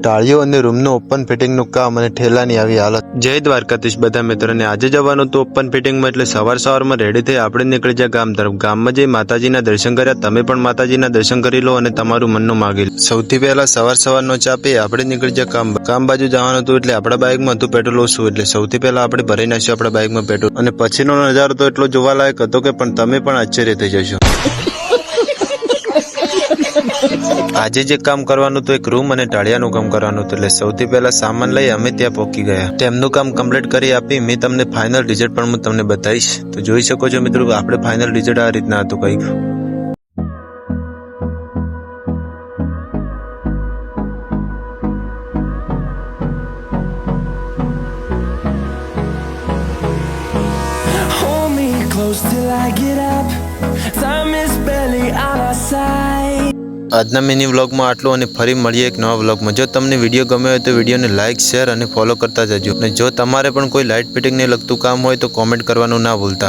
ટાળીઓ અને રૂમનું ઓપન ફિટિંગનું કામ અને ઠેલાની આવી હાલત। જય દ્વારકાધીશ બધા મિત્રોને। આજે જવાનું તો ઓપન ફિટિંગમાં, એટલે સવારમાં રેડી થઈ આપણે નીકળી જાય ગામ તરફ। ગામમાં જઈ માતાજીના દર્શન કર્યા। તમે પણ માતાજીના દર્શન કરી લો અને તમારું મનનું માગી લો। સૌથી પહેલા સવારનો ચા પી આપણે નીકળી જાય કામ બાજુ જવાનું હતું। એટલે આપણા બાઇકમાં હતું પેટ્રોલ ઓછું, એટલે સૌથી પહેલા આપણે ભરી નાખ્યું આપણા બાઇકમાં પેટ્રોલ। અને પછીનો નજારો તો એટલો જોવાલાયક હતો કે પણ તમે પણ આશ્ચર્ય થઈ જશો। આજે જે કામ કરવાનું હતું, એક રૂમ અને ટાળિયાનું કામ કરવાનું હતું। એટલે સૌથી પહેલા સામાન લઈ અમે ત્યાં પહોંચી ગયા। તેમનું કામ કમ્પ્લીટ કરી આપી મેં તમને ફાઇનલ રિઝલ્ટ પણ હું તમને બતાવીશ। તો જોઈ શકો છો મિત્રો, આપણે ફાઇનલ રિઝલ્ટ આ રીતના હતું કંઈક। Hold me close till I get up. Time is barely on our side. આજના મિની વ્લોગમાં આટલું, અને ફરી મળીએ એક નવા વ્લોગમાં। જો તમને વિડીયો ગમ્યો હોય તો વિડીયોને લાઇક, શેર અને ફોલો કરતા જજો। અને જો તમારે પણ કોઈ લાઇટ ફિટિંગને લગતું કામ હોય તો કોમેન્ટ કરવાનું ના ભૂલતા।